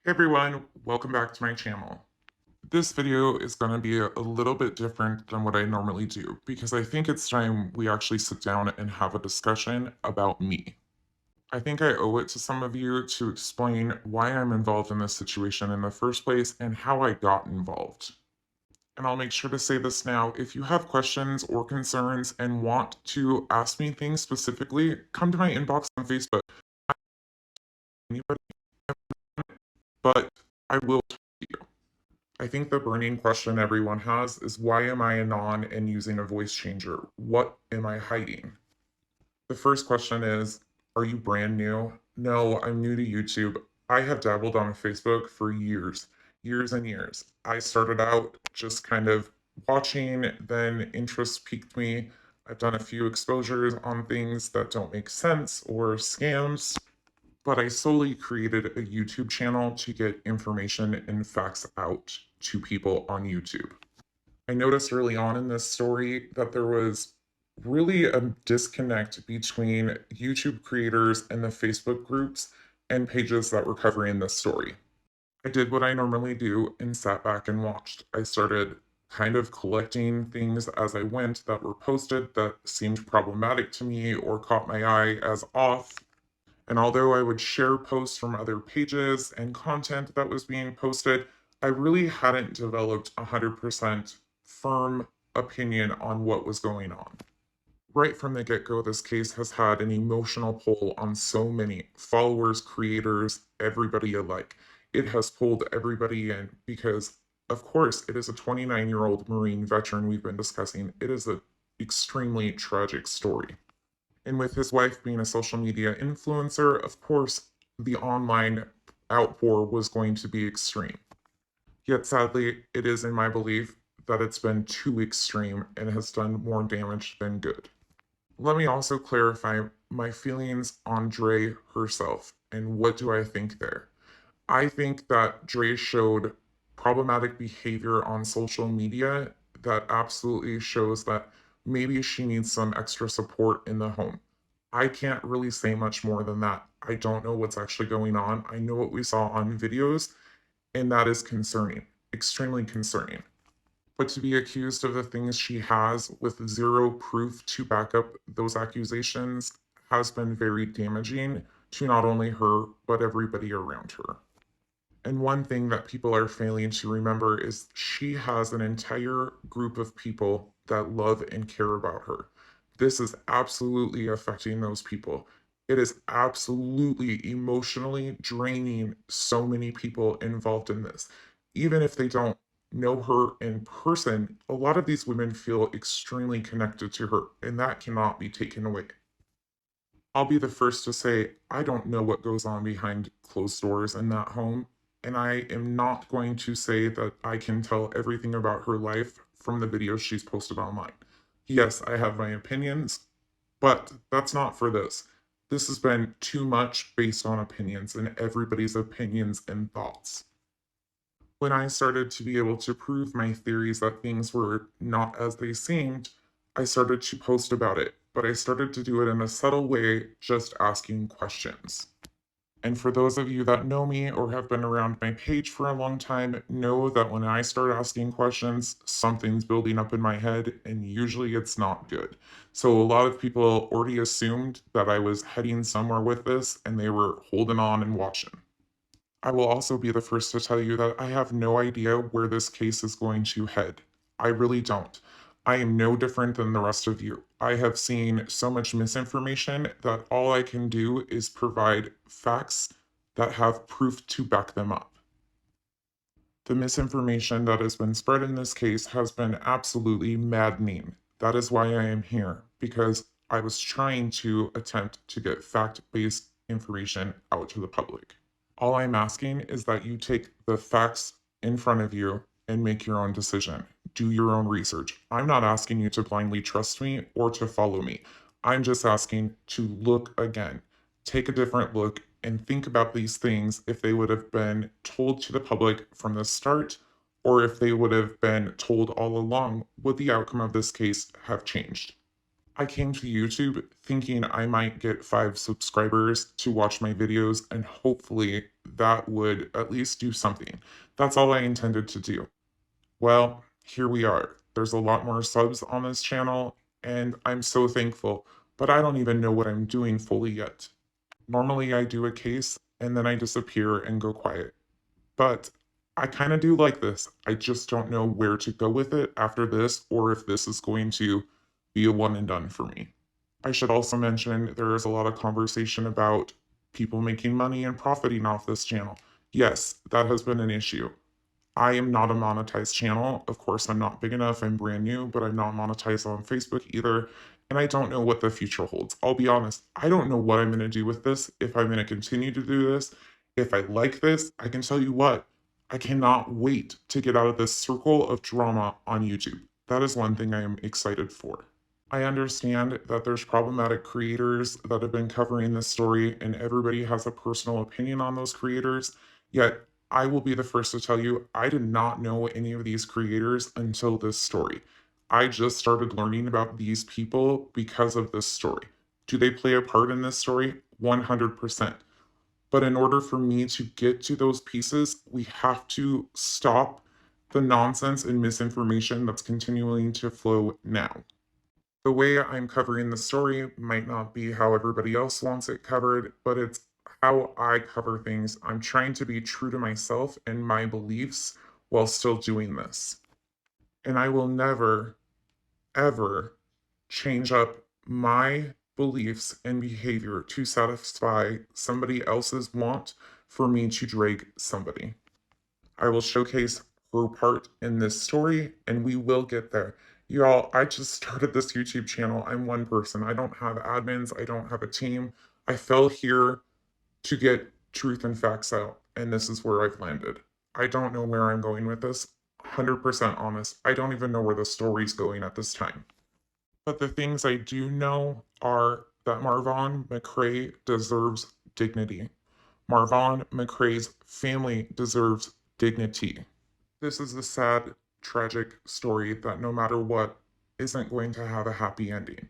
Hey everyone, welcome back to my channel. This video is going to be a little bit different than what I normally do because I think it's time we actually sit down and have a discussion about me. I think I owe it to some of you to explain why I'm involved in this situation in the first place and how I got involved. And I'll make sure to say this now, if you have questions or concerns and want to ask me things specifically, come to my inbox on Facebook. Anybody, but I will talk to you. I think the burning question everyone has is why am I anon and using a voice changer? What am I hiding? The first question is, are you brand new? No, I'm new to YouTube. I have dabbled on Facebook for years, years and years. I started out just kind of watching, then interest piqued me. I've done a few exposures on things that don't make sense or scams, but I solely created a YouTube channel to get information and facts out to people on YouTube. I noticed early on in this story that there was really a disconnect between YouTube creators and the Facebook groups and pages that were covering this story. I did what I normally do and sat back and watched. I started kind of collecting things as I went that were posted that seemed problematic to me or caught my eye as off, and although I would share posts from other pages and content that was being posted, I really hadn't developed a 100% firm opinion on what was going on. Right from the get go, this case has had an emotional pull on so many followers, creators, everybody alike. It has pulled everybody in because, of course, it is a 29-year-old Marine veteran we've been discussing. It is an extremely tragic story. And with his wife being a social media influencer, of course, the online outpour was going to be extreme. Yet sadly, it is in my belief that it's been too extreme and has done more damage than good. Let me also clarify my feelings on Dre herself and what do I think there. I think that Dre showed problematic behavior on social media that absolutely shows that maybe she needs some extra support in the home. I can't really say much more than that. I don't know what's actually going on. I know what we saw on videos, and that is concerning, extremely concerning. But to be accused of the things she has with zero proof to back up those accusations has been very damaging to not only her, but everybody around her. And one thing that people are failing to remember is she has an entire group of people that love and care about her. This is absolutely affecting those people. It is absolutely emotionally draining so many people involved in this. Even if they don't know her in person, a lot of these women feel extremely connected to her, and that cannot be taken away. I'll be the first to say I don't know what goes on behind closed doors in that home, and I am not going to say that I can tell everything about her life from the videos she's posted online. Yes, I have my opinions, but that's not for this. This has been too much based on opinions and everybody's opinions and thoughts. When I started to be able to prove my theories that things were not as they seemed, I started to post about it, but I started to do it in a subtle way, just asking questions. And for those of you that know me or have been around my page for a long time, know that when I start asking questions, something's building up in my head, and usually it's not good. So a lot of people already assumed that I was heading somewhere with this, and they were holding on and watching. I will also be the first to tell you that I have no idea where this case is going to head. I really don't. I am no different than the rest of you. I have seen so much misinformation that all I can do is provide facts that have proof to back them up. The misinformation that has been spread in this case has been absolutely maddening. That is why I am here, because I was trying to attempt to get fact based information out to the public. All I'm asking is that you take the facts in front of you and make your own decision. Do your own research. I'm not asking you to blindly trust me or to follow me. I'm just asking to look again, take a different look, and think about these things if they would have been told to the public from the start or if they would have been told all along. Would the outcome of this case have changed? I came to YouTube thinking I might get 5 subscribers to watch my videos, and hopefully that would at least do something. That's all I intended to do. Well, here we are. There's a lot more subs on this channel, and I'm so thankful, but I don't even know what I'm doing fully yet. Normally, I do a case and then I disappear and go quiet. But I kind of do like this. I just don't know where to go with it after this, or if this is going to be a one and done for me. I should also mention there is a lot of conversation about people making money and profiting off this channel. Yes, that has been an issue. I am not a monetized channel. Of course, I'm not big enough. I'm brand new, but I'm not monetized on Facebook either. And I don't know what the future holds. I'll be honest, I don't know what I'm going to do with this, if I'm going to continue to do this. If I like this, I can tell you what, I cannot wait to get out of this circle of drama on YouTube. That is one thing I am excited for. I understand that there's problematic creators that have been covering this story, and everybody has a personal opinion on those creators. Yet, I will be the first to tell you, I did not know any of these creators until this story. I just started learning about these people because of this story. Do they play a part in this story? 100%. But in order for me to get to those pieces, we have to stop the nonsense and misinformation that's continuing to flow now. The way I'm covering the story might not be how everybody else wants it covered, but it's how I cover things. I'm trying to be true to myself and my beliefs while still doing this. And I will never, ever change up my beliefs and behavior to satisfy somebody else's want for me to drag somebody. I will showcase her part in this story, and we will get there. Y'all, I just started this YouTube channel. I'm one person. I don't have admins, I don't have a team. I fell here to get truth and facts out, and this is where I've landed. I don't know where I'm going with this. 100% honest. I don't even know where the story's going at this time. But the things I do know are that Marvon McRae deserves dignity. Marvon McRae's family deserves dignity. This is a sad, tragic story that no matter what, isn't going to have a happy ending.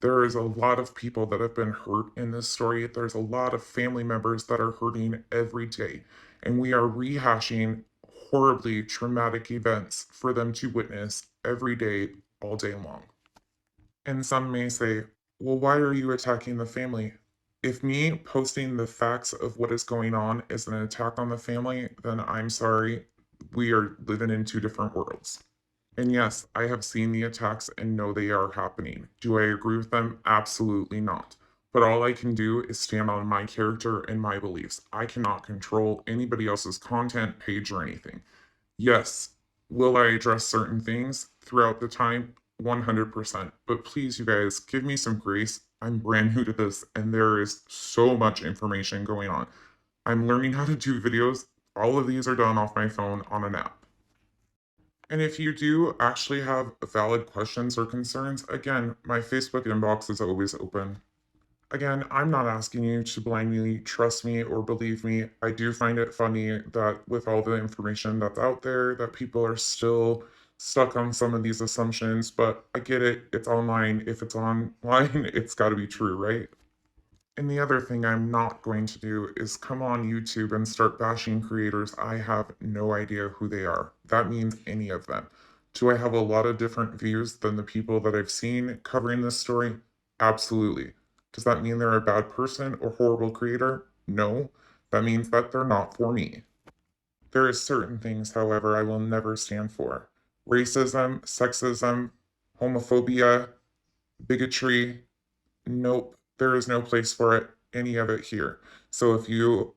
There is a lot of people that have been hurt in this story. There's a lot of family members that are hurting every day. And we are rehashing horribly traumatic events for them to witness every day, all day long. And some may say, well, why are you attacking the family? If me posting the facts of what is going on is an attack on the family, then I'm sorry. We are living in two different worlds. And yes, I have seen the attacks and know they are happening. Do I agree with them? Absolutely not. But all I can do is stand on my character and my beliefs. I cannot control anybody else's content, page, or anything. Yes, will I address certain things throughout the time? 100%. But please, you guys, give me some grace. I'm brand new to this, and there is so much information going on. I'm learning how to do videos. All of these are done off my phone on an app. And if you do actually have valid questions or concerns, again, my Facebook inbox is always open. Again, I'm not asking you to blindly trust me or believe me. I do find it funny that with all the information that's out there, that people are still stuck on some of these assumptions, but I get it. It's online. If it's online, it's got to be true, right? And the other thing I'm not going to do is come on YouTube and start bashing creators. I have no idea who they are. That means any of them. Do I have a lot of different views than the people that I've seen covering this story? Absolutely. Does that mean they're a bad person or horrible creator? No. That means that they're not for me. There are certain things, however, I will never stand for. Racism, sexism, homophobia, bigotry, nope, there is no place for it, any of it here. So if you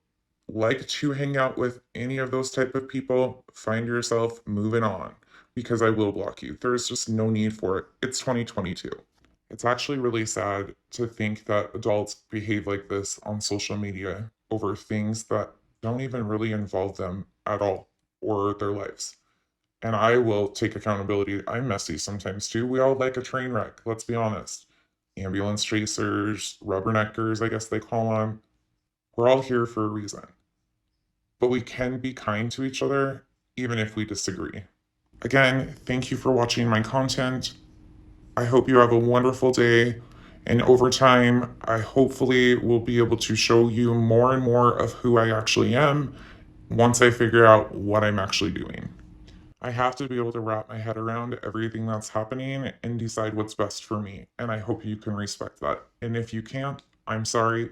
like to hang out with any of those type of people, find yourself moving on because I will block you. There's just no need for it. It's 2022. It's actually really sad to think that adults behave like this on social media over things that don't even really involve them at all or their lives. And I will take accountability. I'm messy sometimes too. We all like a train wreck, let's be honest. Ambulance chasers, rubberneckers, I guess they call them. We're all here for a reason. But we can be kind to each other, even if we disagree. Again, thank you for watching my content. I hope you have a wonderful day. And over time, I hopefully will be able to show you more and more of who I actually am once I figure out what I'm actually doing. I have to be able to wrap my head around everything that's happening and decide what's best for me. And I hope you can respect that. And if you can't, I'm sorry.